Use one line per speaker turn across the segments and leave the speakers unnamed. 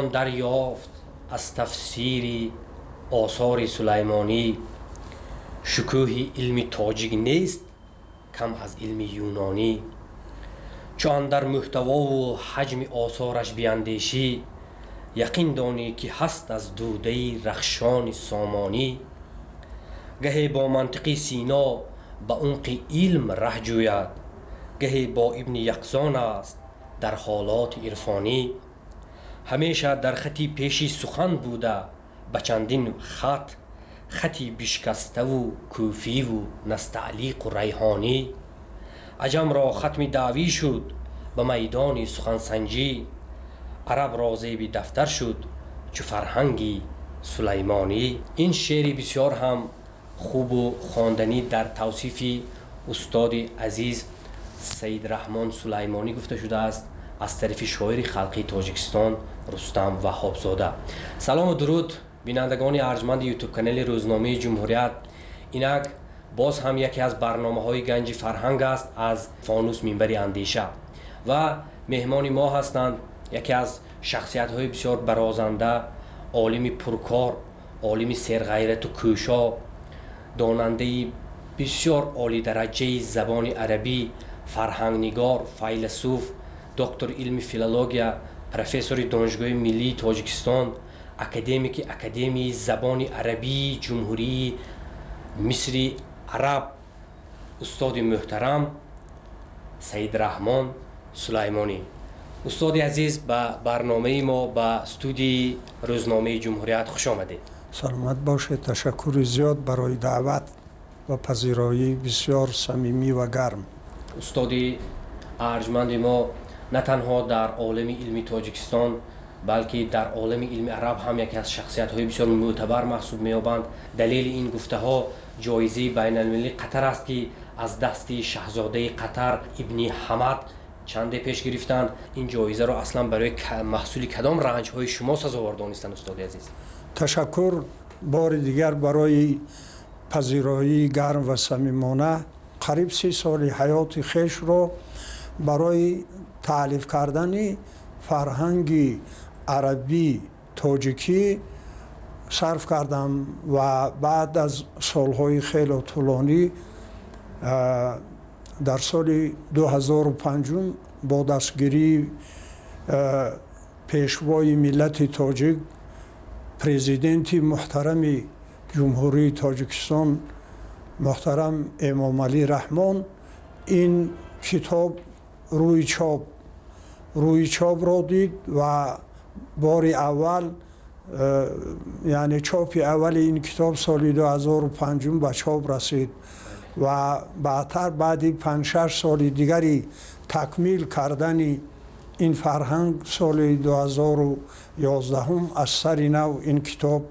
توان دریافت از تفسیر آثار سلیمانی. شکوه علم تاجیک نیست کم از علم یونانی. چون در محتوا و حجم آثارش بیندیشی، یقین دانی که هست از دوده رخشان سامانی. گهی با منطقی سینا به عمق علم ره جوید، گهی با ابن یقظان است در حالات عرفانی. همیشه در خطی پیشی سخن بوده به چندین خط، خطی بشکسته و کوفی و نستعلیق و ریحانی. عجم را ختم دعوی شد به میدان سخن سنجی، عرب را زیب دفتر شد چو فرهنگی سلیمانی. این شعری بسیار هم خوب و خواندنی در توصیف استاد عزیز سید رحمان سلیمانی گفته شده است از طرف شاعر خلقی تاجیکستان رستم وهابزاده. سلام و درود بینندگان ارجمند یوتیوب کانال روزنامه جمهوریت. اینک باز هم یکی از برنامه‌های گنج فرهنگ است از فانوس منبر اندیشه و مهمان ما هستند یکی از شخصیت‌های بسیار برازنده، عالم پرکار، عالم سرغیرت و کوشا، داننده بسیار عالی درجه زبان عربی، فرهنگنگار، فیلسوف، دکتر علم فیلولوژیا، پروفسور دانشگاه ملی تاجیکستان، اکادمیک اکادمی زبان عربی جمهوری مصر عرب، استاد محترم سید رحمان سلیمانی. استاد عزیز به برنامه ما به استودیوی روزنامه جمهوریت خوش آمدید.
سلامت باشید. تشکر زیاد برای دعوت و پذیرایی بسیار صمیمی و گرم.
استاد ارجمند ما نه تنها در عالم علمی تاجیکستان بلکه در عالم علم عرب هم یکی از شخصیت‌های بسیار معتبر محسوب می‌یابند. دلیل این گفته‌ها جایزه بین المللی قطر است که از دست شاهزاده قطر ابن حمد چند پیش گرفتند. این جایزه را اصلا برای محصول کدام رنج‌های شما سزاوار دانستند استاد عزیز؟
تشکر بار دیگر برای پذیرایی گرم و صمیمانه. قریب 30 سال حیات خویش رو برای تعریف کردن فرهنگ عربی تاجیکی صرف کردم و بعد از سالهای خیلی طولانی در سال 2005 با دستگیری پیشوای ملت تاجیک پرزیدنت محترم جمهوری تاجیکستان محترم امام علی رحمان این کتاب روی چاپ را دید و بار اول یعنی چاپ اول این کتاب سال 2005 به چاپ رسید و بعدتر بعد 5-6 سال دیگری تکمیل کردن این فرهنگ سال 2011 از سر نو این کتاب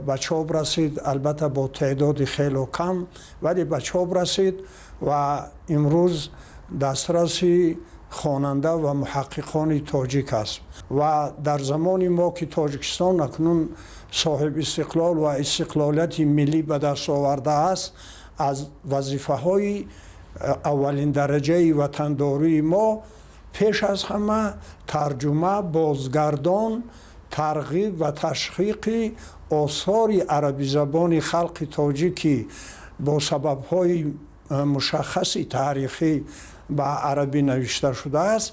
به چاپ رسید، البته با تعداد خیلی کم ولی به چاپ رسید و امروز دسترس خواننده و محققان تاجیک است و در زمان ما که تاجیکستان اکنون صاحب استقلال و استقلالیت ملی به دست آورده است، از وظیفه های اولین درجه وطنداری ما پیش از همه ترجمه، بازگردان، ترغیب و تشویق آثار عربی زبان خلق تاجیکی با سبب‌های مشخصی تاریخی به عربی نوشته شده است،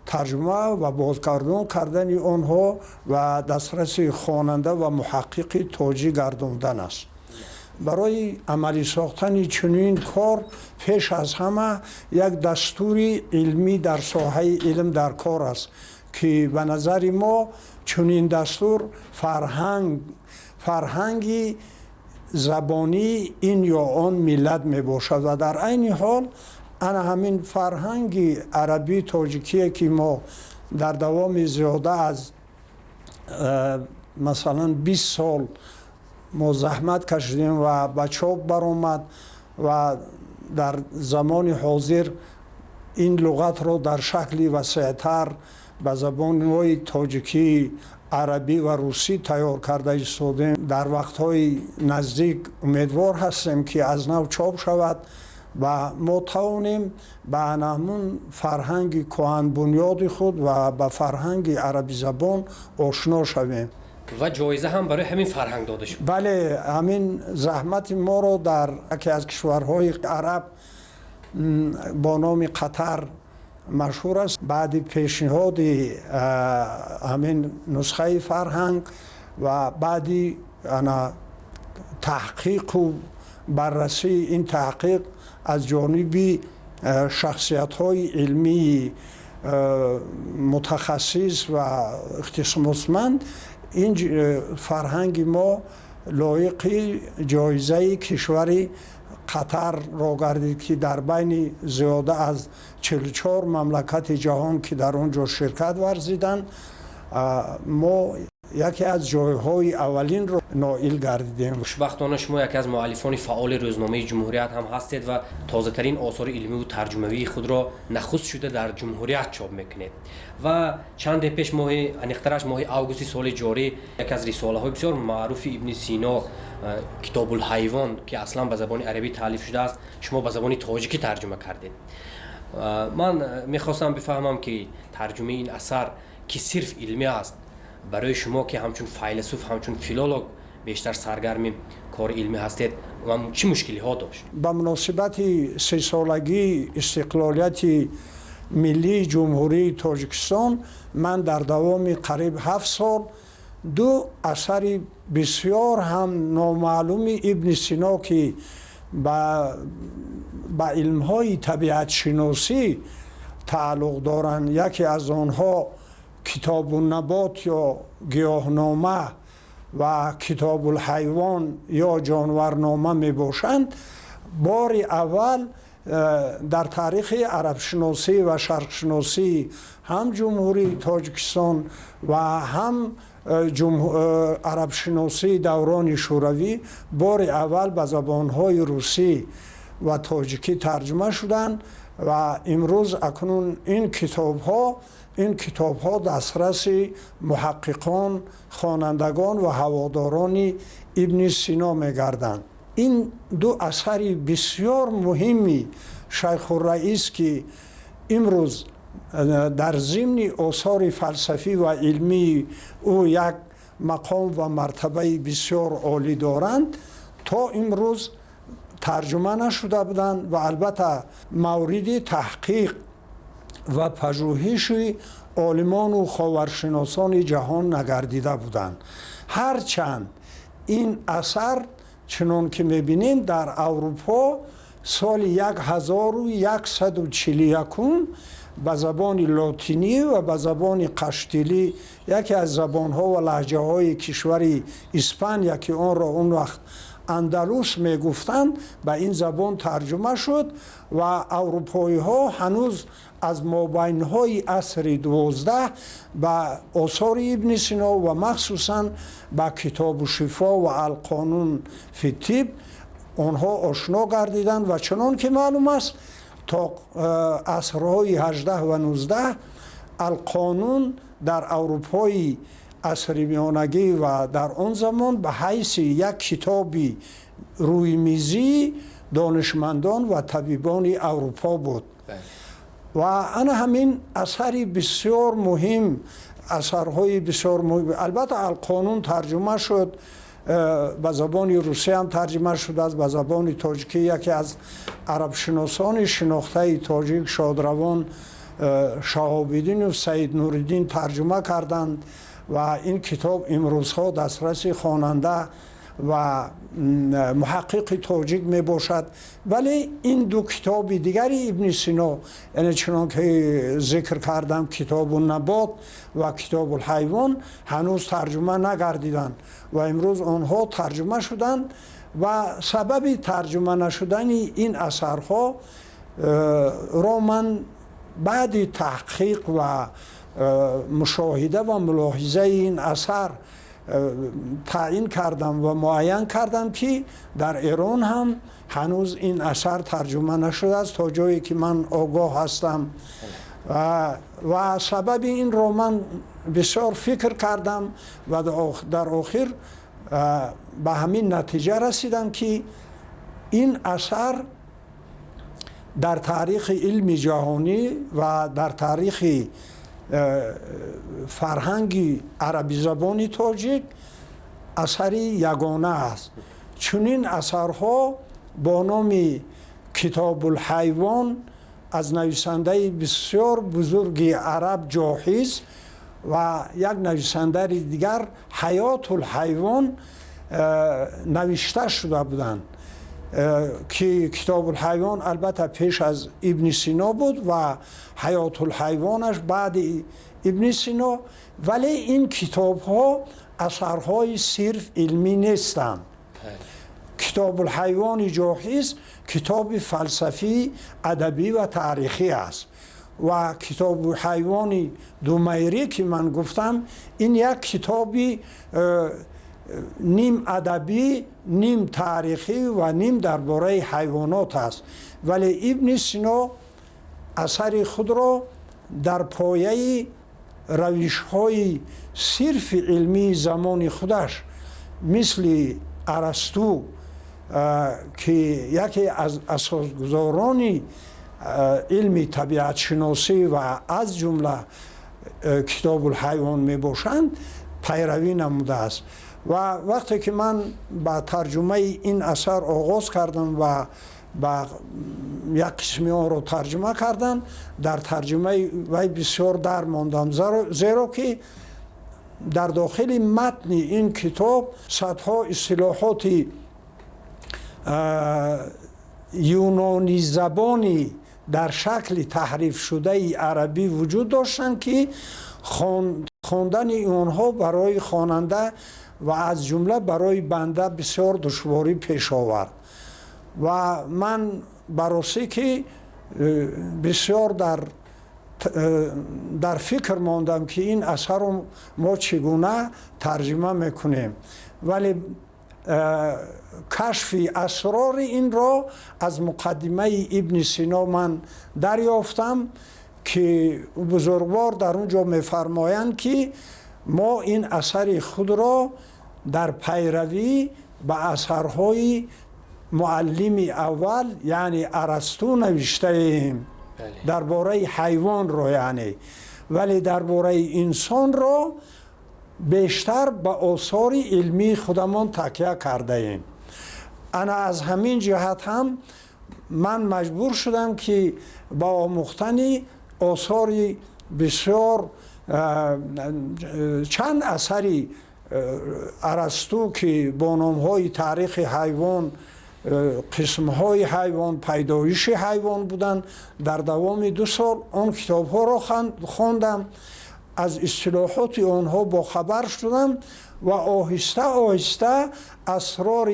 ترجمه و بازگردان کردن آنها و دسترس خواننده و محقق تاجیک گرداندن است. برای عملی ساختن چنین کار پیش از همه یک دستور علمی در ساحه علم در کار است که به نظر ما چنین دستور فرهنگی زبانی این یا آن ملت می باشد و در عین حال انا همین فرهنگ عربی تاجیکی که ما در دوام زیاده از مثلا 20 سال ما زحمت کشیدیم و به چاپ برآمد و در زمان حاضر این لغت را در شکلی وسیع‌تر به زبان‌های تاجیکی، عربی و روسی تیار کرده ایستادیم. در وقت‌های نزدیک امیدوار هستیم که از نو چاپ شود و ما توانیم به همون فرهنگ کهن بنیاد خود و به فرهنگ عربی زبان آشنا شویم.
و جایزه هم برای همین فرهنگ داده شد.
بله، همین زحمت ما رو در یکی از کشورهای عرب با نام قطر مشهور است. بعد پیشنهاد همین نسخه فرهنگ و بعدی تحقیق و بررسی این تحقیق از جانب شخصیت‌های علمی متخصص و اختصاصمند، این فرهنگ ما لایق جایزه کشور قطر را گردید که در بین زیاده از 44 مملکت جهان که در آنجا شرکت ورزیدند، ما یکی از جایهای اولین رو نائل گردیدیم.
خوشبختانه شما یکی از مؤلفان فعال روزنامه جمهوریت هم هستید و تازه ترین آثار علمی و ترجمه‌ای خود را نخست شده در جمهوریت چاپ میکنید و چند پیش ماه انیخترش ماه آگوست سال جاری یکی از رساله های بسیار معروف ابن سینا، کتاب الحیوان که اصلا به زبان عربی تالیف شده است، شما به زبان تاجیکی ترجمه کردید. من میخواستم بفهمم که ترجمه این اثر که صرف علمی است برای شما که همچون فیلسوف، همچون فیلولوگ بیشتر سرگرم کار علمی هستید و چه مشکلی ها داشت؟
به مناسبت 3 سالگی استقلالیت ملی جمهوری تاجیکستان من در دوام قریب 7 سال 2 اثر بسیار هم نامعلوم ابن سینا که به علمهای طبیعت شناسی تعلق دارند، یکی از آنها کتاب النبات یا گیاهنامه و کتاب الحیوان یا جانورنامه می باشند، بار اول در تاریخ عرب شناسی و شرق شناسی هم جمهوری تاجیکستان و هم عرب شناسی دوران شوروی بار اول به زبانهای روسی و تاجیکی ترجمه شدند و امروز اکنون این کتاب ها دسترس محققان، خوانندگان و هواداران ابن سینا می گردند. این 2 اثر بسیار مهمی شیخ الرئیس که امروز در ضمن آثار فلسفی و علمی او یک مقام و مرتبه بسیار عالی دارند، تا امروز ترجمه نشده بودند و البته مورد تحقیق و پژوهش عالمان و خاورشناسان جهان نگردیده بودند. هرچند این اثر چنان که می‌بینیم در اروپا سال 1141 به زبان لاتینی و به زبان قشتیلی، یکی از زبان‌ها و لهجه‌های کشور اسپانیا که آن را اون وقت اندلس میگفتند، به این زبان ترجمه شد و اروپایی ها هنوز از مابین‌های عصر 12 به آثار ابن سینا و مخصوصاً به کتاب شفا و القانون فی الطب آنها آشنا گردیدند و چنان که معلوم است تا عصرهای 18 و 19 القانون در اروپای عصر میانگی و در آن زمان به حیث یک کتابی روی میزی دانشمندان و طبیبان اروپا بود و انا همین اثری بسیار مهم، اثرهای بسیار مهم. البته القانون ترجمه شد به زبان روسی، هم ترجمه شد از به زبان تاجیکی. یکی از عرب شناسان شناخته تاجیک شادروان شهاب‌الدین و سید نورالدین ترجمه کردند و این کتاب امروزها دسترس خواننده و محقق تاجیک می باشد. ولی این 2 کتاب دیگری ابن سینا، یعنی چنان که ذکر کردم کتاب النبات و کتاب الحیوان، هنوز ترجمه نگردیدند و امروز آنها ترجمه شدند و سبب ترجمه نشدن این اثرها را من بعد تحقیق و مشاهده و ملاحظه این اثر تعیین کردم و معین کردم که در ایران هم هنوز این اثر ترجمه نشده است تا جایی که من آگاه هستم و سبب این رو من بسیار فکر کردم و در آخر به همین نتیجه رسیدم که این اثر در تاریخ علم جهانی و در تاریخ فرهنگ عربی زبان تاجیک اثری یگانه است. چنین اثرها با نام کتاب الحیوان از نویسنده بسیار بزرگ عرب جاحظ و یک نویسنده دیگر حیات الحیوان نوشته شده بودند که کتاب الحیوان البته پیش از ابن سینا بود و حیات الحیوانش بعد ابن سینا، ولی این کتاب ها اثرهای صرف علمی نیستند. کتاب الحیوان جاحظ کتاب فلسفی، ادبی و تاریخی است و کتاب الحیوان دومیری که من گفتم این یک کتابی نیم ادبی، نیم تاریخی و نیم درباره حیوانات است. ولی ابن سینا اثر خود را در پایه روش‌های صرف علمی زمان خودش مثل ارسطو که یکی از اساسگذاران علم طبیعت شناسی و از جمله کتاب الحیوان می باشند پیروی نموده است. و وقتی که من با ترجمه این اثر آغاز کردم و با یک قسمی آن را ترجمه کردم، در ترجمه وی بسیار در ماندم، زیرا که در داخل متن این کتاب صدها اصطلاحات یونانی زبانی در شکل تحریف شده عربی وجود داشتند که خواندن اونها برای خواننده و از جمله برای بنده بسیار دشواری پیش آورد و من براستی که بسیار در فکر ماندم که این اثر رو ما چگونه ترجمه میکنیم. ولی کشف اسرار این را از مقدمه ابن سینا من دریافتم که بزرگوار در اونجا میفرمایند که ما این اثر خود را در پیروی به اثرهای معلم اول یعنی ارسطو نوشته ایم درباره حیوان را یعنی، ولی درباره انسان را بیشتر به آثار علمی خودمان تکیه کرده ایم. انا از همین جهت هم من مجبور شدم که با آموختن آثار بسیار چند اثری ارسطو که با نام‌های تاریخ حیوان، قسم‌های حیوان، پیدایش حیوان بودند، در دوام 2 سال آن کتاب‌ها را خواندم، از اصطلاحات آنها با خبر شدم و آهسته آهسته اسرار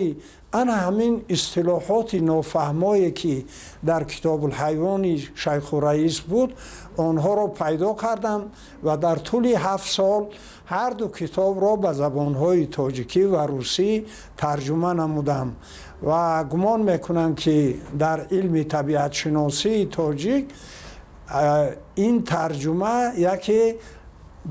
همین اصطلاحات نافهمایی که در کتاب الحیوان شیخ رئیس بود آنها را پیدا کردم و در طول 7 سال هر دو کتاب را به زبانهای تاجیکی و روسی ترجمه نمودم و گمان میکنم که در علم طبیعت شناسی تاجیک این ترجمه یکی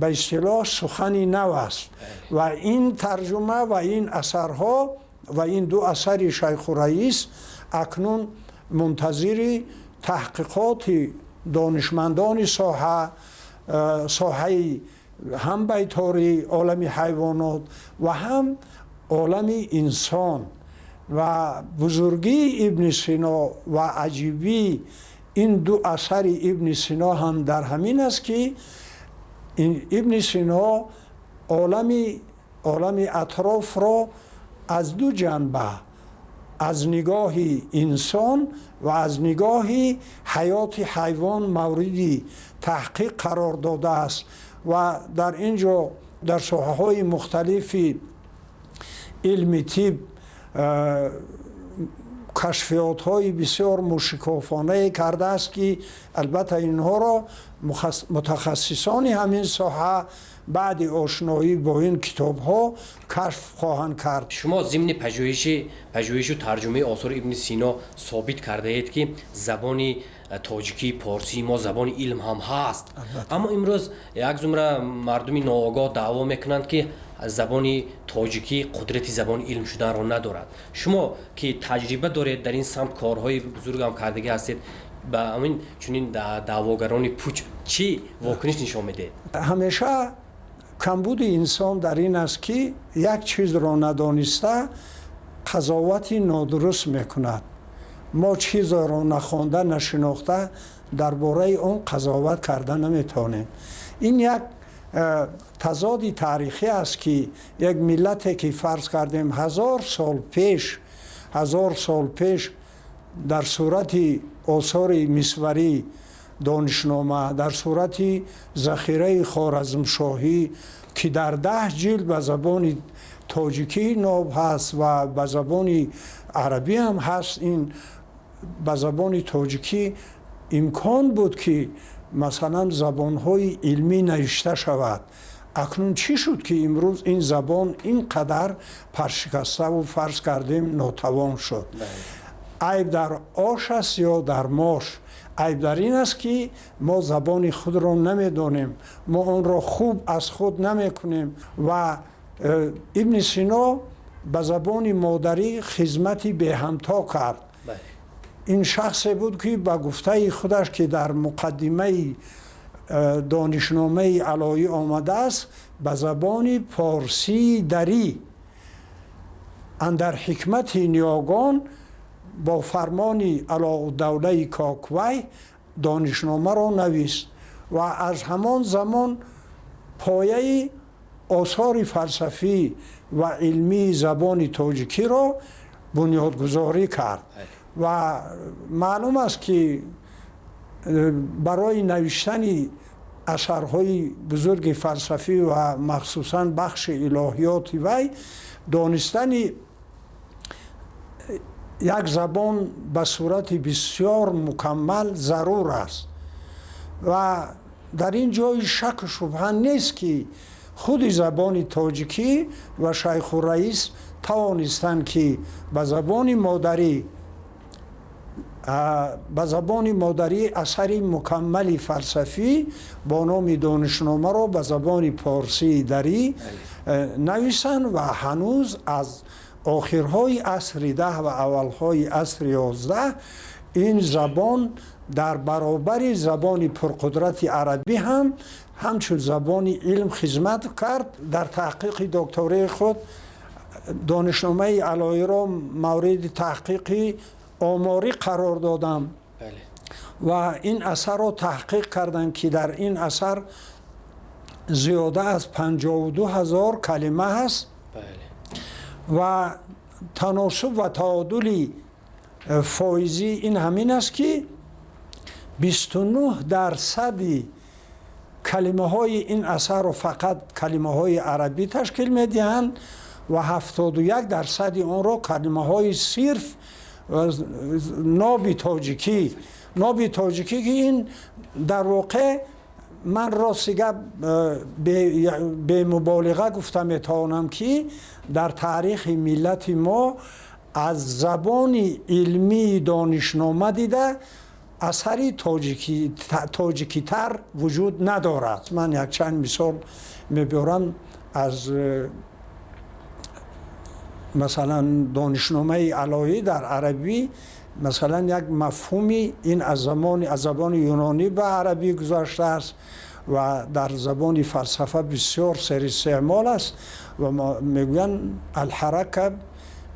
به اصطلاح سخنی نو است و این ترجمه و این اثرها و این 2 اثر شیخ رئیس اکنون منتظر تحقیقات دانشمندان ساحه هم بیتاری عالم حیوانات و هم عالم انسان و بزرگی ابن سینا و عجیبی این 2 اثر ابن سینا هم در همین است که ابن سینا عالم اطراف را از 2 جنبه، از نگاه انسان و از نگاه حیات حیوان مورد تحقیق قرار داده است و در اینجا در ساحه‌های مختلف علم طب کشفیات‌های بسیار مشکافانه کرده است که البته اینها را متخصصان همین ساحه بعد آشنایی با این کتاب‌ها کشف خواهند کرد.
شما ضمن پژوهش و ترجمه آثار ابن سینا ثابت کرده اید که زبان تاجیکی، پارسی ما زبان علم هم هست. اما امروز یک زمره مردمی ناآگاه دعوا میکنند که زبان تاجیکی قدرت زبان علم شدن را ندارد. شما که تجربه دارید در این سمت کارهای بزرگ هم کردگی هستید، ба амин чунин даъвогарони пуч чӣ вокуниш нишон медиҳед?
ҳамеша камбуди инсон дар ин аст ки як чизро надониста қазовати нодуруст мекунад. мо чизро нахонда нашинохта дар бораи он қазоват карда наметавонем. ин як тазоди таърихӣ аст ки як миллате ки фарз кардем 1000 сол пеш дар сурати осори мисварӣ донишнома, дар сурати захираи хоразмшоҳӣ ки дар 10 ҷилд ба забони тоҷикӣ ноб ҳаст ва ба забони арабӣ ҳам ҳаст. ин ба забони тоҷикӣ имкон буд ки масалан забонҳои илмӣ навишта шавад. акнун чӣ шуд ки имрӯз ин забон ин қадар паршикаставу фарз кардем нотавон шуд? айб дар ош аст ё дар мош? айб дар ин аст ки мо забони худро намедонем, мо онро хуб аз худ намекунем. ва ибни сино ба забони модарӣ хизмати беҳамто кард. ин шахсе буд ки ба гуфтаи худаш ки дар муқаддимаи донишномаи алоӣ омадааст, ба забони форсии дарӣ андар ҳикмати ниёгон бо фармони алоудавлаи коквай донишномаро навист ва аз ҳамон замон пояи осори фалсафӣ ва илмии забони тоҷикиро бунёдгузорӣ кард. ва маълум аст ки барои навиштани асарҳои бузурги фалсафӣ ва махсусан бахши илоҳиёти вай донистани як забон ба сурати бисёр мукаммал зарур аст. ва дар ин ҷои шаку шубҳа нест ки худи забони тоҷикӣ ва шайхураис тавонистанд ки ба забони модарӣ асари мукаммали фалсафӣ бо номи донишномаро ба забони форсии дарӣ нависанд ва ҳанӯз аз охирҳои асри 10 ва аввалҳои асри 11 ин забон дар баробари забони пурқудрати арабӣ ҳам ҳамчун забони илм хизмат кард. дар таҳқиқи доктории худ донишномаи алоиро мавриди таҳқиқи оморӣ қарор додам ва ин асарро таҳқиқ кардам ки дар ин асар зиёда аз 52000 калима ҳаст ва таносуб ва таодули фоизӣ ин ҳамин аст ки 29% калимаҳои ин асарро фақат калимаҳои арабӣ ташкил медиҳанд ва 71% онро калимаҳои сирф ноби тоҷикӣ ки ин дар воқеъ ман ростига бемуболиға гуфта метавонам ки дар таърихи миллати мо аз забони илмии донишнома дида асари тоҷикитар вуҷуд надорад. ман якчанд мисол мебарам аз масалан донишномаи алоӣ дар арабӣ. масалан як мафҳуми ин аз забони юнонӣ ба арабӣ гузаштааст ва дар забони фалсафа бисёр серистеъмол аст ва мегӯянд алҳарака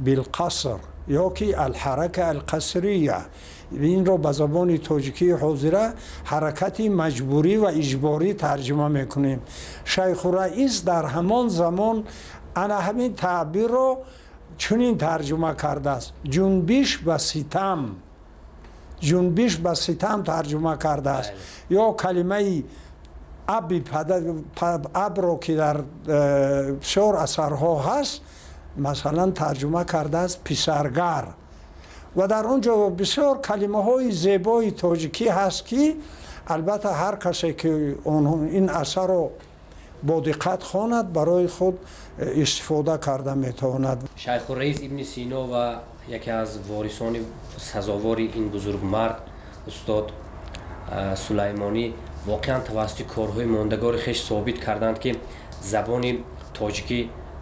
билқаср ё ки алҳарака алқасрия. инро ба забони тоҷикии ҳозира ҳаракати маҷбурӣ ва иҷборӣ тарҷима мекунем. шайхураис дар ҳамон замон ана ҳамин таъбирро чунин тарҷума кардааст: ҷунбиш ба ситам тарҷума кардааст. ё калимаи абро ки дар бисёр асарҳо ҳаст масалан тарҷума кардааст писаргар. ва дар он ҷо бисёр калимаҳои зебои тоҷикӣ ҳаст ки албатта ҳар касе ки ин асарро бо диққат хонад барои худ истифода карда метавонад.
шайхураис ибни сино ва яке аз ворисони сазовори ин бузургмард устод сулаймонӣ воқеан тавассути корҳои мондагори хеш собит карданд ки забони тоҷикӣ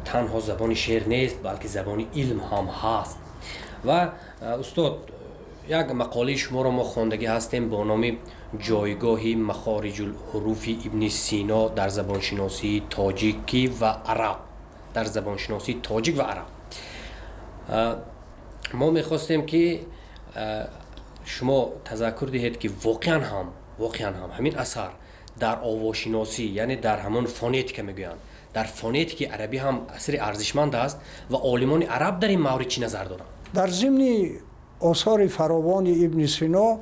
танҳо забони шеър нест, балки забони илм ҳам ҳаст. ва устод یک مقاله شما را ما خواندگی هستیم با نام جایگاه مخارج الحروف ابن سینا در زبانشناسی تاجیکی و عرب. در زبانشناسی تاجیک و عرب ما میخواستیم که شما تذکر دهید که واقعا هم همین اثر در آواشناسی، یعنی در همان فونیت که میگویند، در فونیتیک عربی هم اثر ارزشمند است و عالمان عرب در این مورد چی نظر دارند؟ در
ضمن آثار فراوان ابن سینا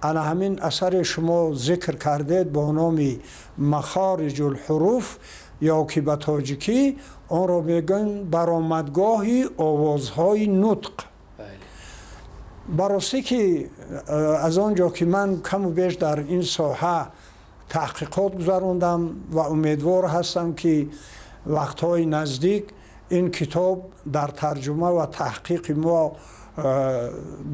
انا همین اثر شما ذکر کردید با نام مخارج الحروف یا که به تاجیکی آن را میگن برآمدگاه آوازهای نطق. براستی که از آنجا که من کم و بیش در این ساحه تحقیقات گذراندم و امیدوار هستم که وقتهای نزدیک این کتاب در ترجمه و تحقیق ما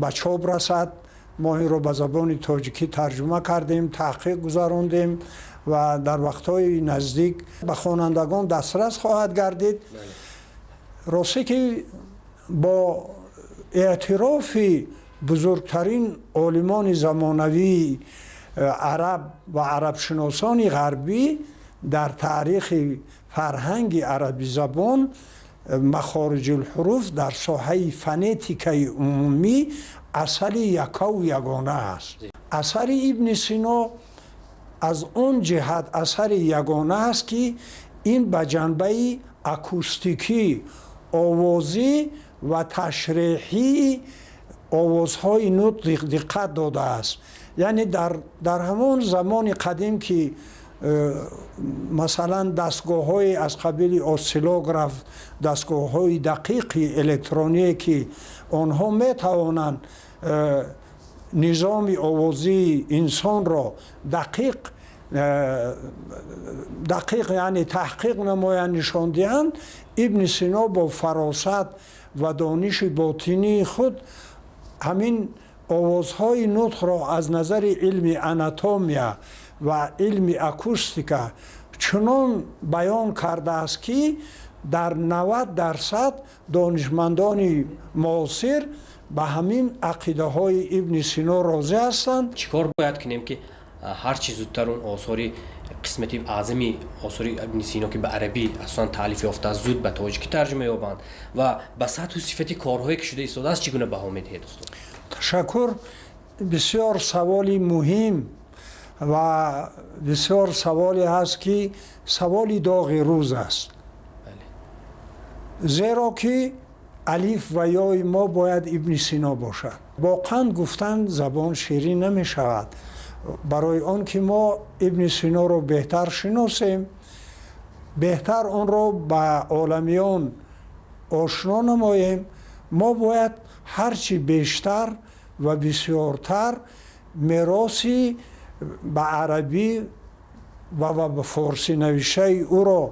به چاپ رسد. ما این رو به زبان تاجیکی ترجمه کردیم، تحقیق گذراندیم و در وقتهای نزدیک به خوانندگان دسترس خواهد گردید. راستی که با اعتراف بزرگترین عالمان زمانوی عرب و عرب شناسان غربی در تاریخ فرهنگ عربی زبان، مخارج الحروف در ساحه فنتیکای عمومی اثر یکا و یگانه است. اثر ابن سینا از اون جهت اثر یگانه است که این به جنبه اکوستیکی، آوازی و تشریحی آوازهای نطق دقت داده است. یعنی در همون زمان قدیم که مثلا دستگاه های از قبیل اسیلوگراف، دستگاه های دقیق الکترونیکی، آنها می توانند نظام آوازی انسان را دقیق یعنی تحقیق نمایند، نشان دهند. ابن سینا با فراست و دانش باطنی خود همین آوازهای نطق را از نظر علم آناتومیا و علم اکوستیکا چنان بیان کرده است که در 90% دانشمندان معاصر به همین عقیده های ابن سینا راضی هستند.
چیکار باید کنیم که هر چی زودتر اون آثار قسمتی اعظمی آثار ابن سینا که به عربی اصلا تالیف یافته زود به تاجیکی ترجمه یابند و به سطح و صفت کارهایی که شده ایستاده است چگونه بها میدهید استاد؟
تشکر. بسیار سوالی مهم و بسیار سوالی هست که سوالی داغ روز است. زیرا که الف و یای ما باید ابن سینا باشد. واقعا گفتن زبان شیرین نمی شود. برای آن که ما ابن سینا رو بهتر شناسیم، بهتر آن رو به عالمیان آشنا نماییم، ما باید هرچی بیشتر و بسیارتر میراثی به عربی و به فارسی نوشته او را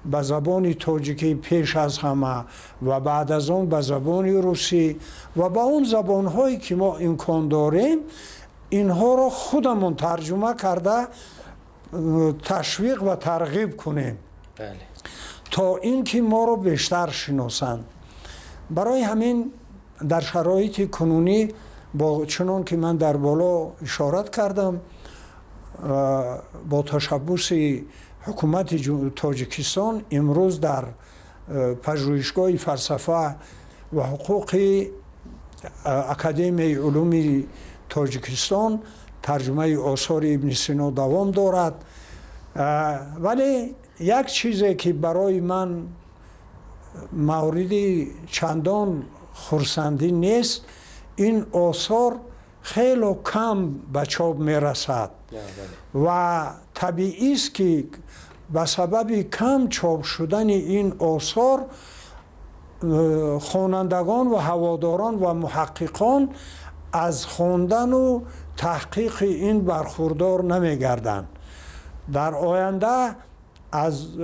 به زبان تاجیکی پیش از همه و بعد از آن به زبان روسی و به اون زبانهایی که ما امکان داریم اینها را خودمون ترجمه کرده تشویق و ترغیب کنیم تا اینکه ما را بیشتر شناسند. برای همین در شرایط کنونی با چنان که من در بالا اشارت کردم با تشبث حکومت تاجیکستان امروز در پژوهشگاه فلسفه و حقوق اکادمی علوم تاجیکستان ترجمه آثار ابن سینا دوام دارد. ولی یک چیزی که برای من مورد چندان خرسندی نیست، این آثار خیلی کم به چاپ میرسد و طبیعی است که به سبب کم چاپ شدن این آثار خوانندگان و هواداران و محققان از خواندن و تحقیق این برخوردار نمیگردند. در آینده از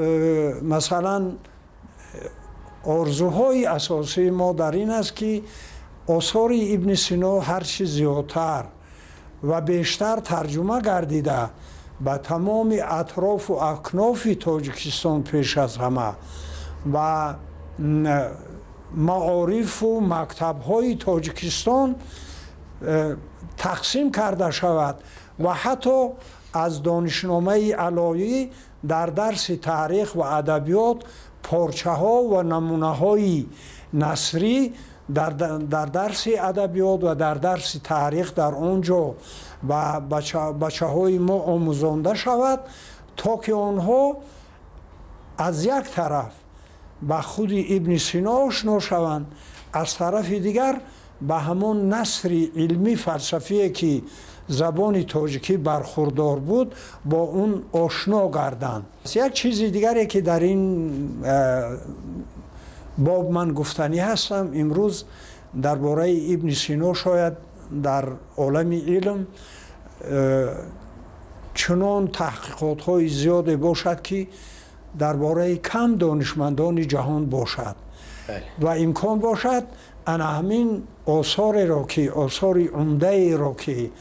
مثلا آرزوهای اساسی ما در این است که آثار ابن سینا هرچی زیادتر و بیشتر ترجمه گردیده به تمام اطراف و اکناف تاجیکستان پیش از همه و معارف و مکتب‌های تاجیکستان تقسیم کرده شود و حتی از دانشنامه علایی در درس تاریخ و ادبیات پارچه ها و نمونه های نثری در درس ادبیات و در درس تاریخ در آنجا به بچه های ما آموزانده شود تا که آنها از یک طرف به خود ابن سینا آشنا شوند، از طرف دیگر به همان نثر علمی فلسفی که زبان تاجیکی برخوردار بود با اون آشنا گردند. یک چیز دیگری که در این باب من گفتنی هستم امروز درباره ابن سینا، شاید در عالم علم چنان تحقیقات های زیاده باشد که درباره کم دانشمندان جهان باشد و امکان باشد انا همین آثار را که آثار عمده را که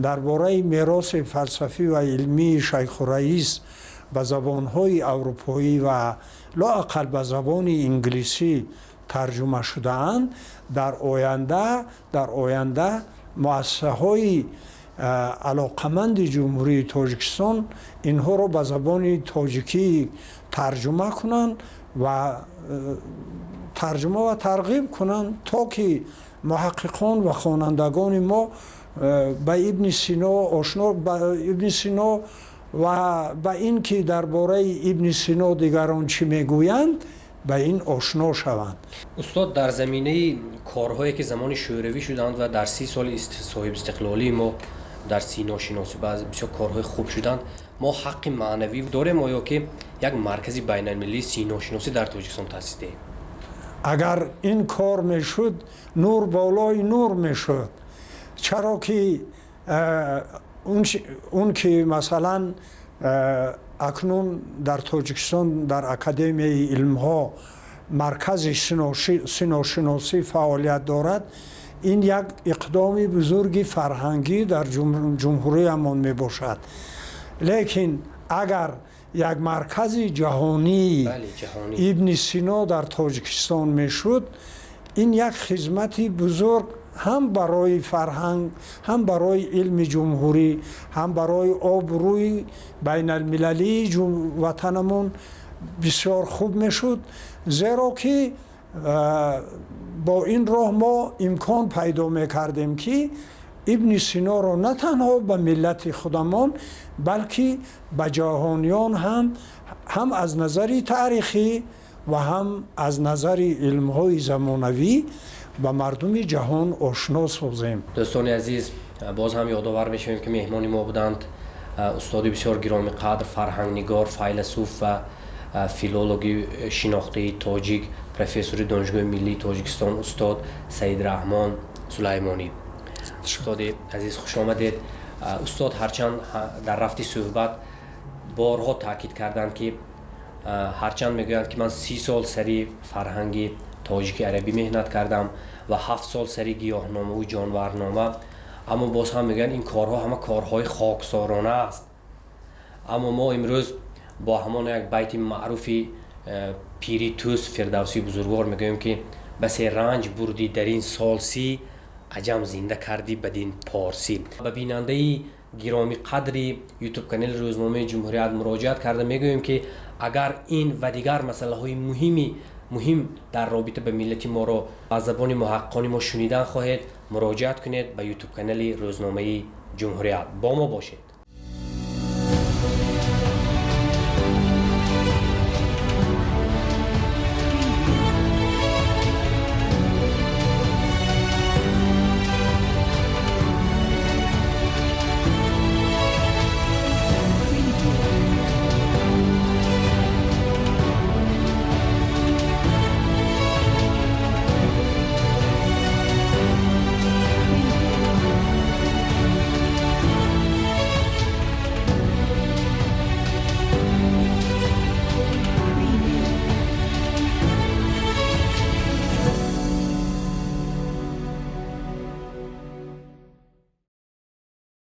درباره میراث فلسفی و علمی شیخ رئیس به زبانهای اروپایی و لااقل به زبان انگلیسی ترجمه شده اند، در آینده مؤسسه های علاقمند جمهوری تاجیکستان اینها را به زبان تاجیکی ترجمه کنند و ترغیب کنند تا که محققان و خوانندگان ما به ابن سینا آشنا، به ابن سینا و به این که درباره ابن سینا دیگران چی میگویند به این آشنا شوند.
استاد، در زمینه کارهایی که زمان شوروی شدند و در 30 سال صاحب استقلالی ما در سینا شناسی بسیار کارهای خوب شدند، ما حق معنوی داریم آیا که یک مرکزی بین المللی سینا شناسی در تاجیکستان تأسیس دهیم؟
اگر این کار میشد نور بالای نور میشد، چرا که اون که مثلا اکنون در تاجیکستان در اکادمی علم ها مرکز سینا شناسی فعالیت دارد، این یک اقدام بزرگی فرهنگی در جمهوری امان می باشد. لیکن اگر یک مرکز جهانی ابن سینا در تاجیکستان می شد، این یک خدمتی بزرگ هم برای فرهنگ، هم برای علم جمهوری، هم برای آبروی بین المللی وطنمون بسیار خوب می شد، زیرا که با این راه ما امکان پیدا می کردیم که ابن سینا را نه تنها به ملت خودمان بلکه به جهانیان هم از نظر تاریخی و هم از نظر علم‌های زمانوی به مردم جهان آشنا سازیم.
دوستان عزیز، باز هم یادآور میشویم که مهمان ما بودند استاد بسیار گرامی قدر، فرهنگنگار، فیلسوف و فیلولوژی شناخته تاجیک، پروفسور دانشگاه ملی تاجیکستان استاد سید رحمان سلیمانی. استاد عزیز خوش آمدید. استاد هرچند در رفت صحبت بارها تاکید کردند که هرچند میگویند که من 30 سال سری فرهنگی تاجیک عربی مهنت کردم و 7 سال سری گیاهنامه و جانورنامه، اما باز هم میگن این کارها همه کارهای خاکسارانه است. اما ما امروز با همان یک بیت معروفی پیری توس فردوسی بزرگوار میگویم که بس رنج بردی در این سالسی، عجم زنده کردی بدین پارسی. به بیننده گرامی قدری یوتیوب کانال روزنامه جمهوریت مراجعت کرده میگویم که اگر این و دیگر مسئله های مهم در رابطه به ملت ما را از زبان محققان ما شنیدن خواهید، مراجعت کنید به یوتیوب کانال روزنامه جمهوریت. با ما باشید.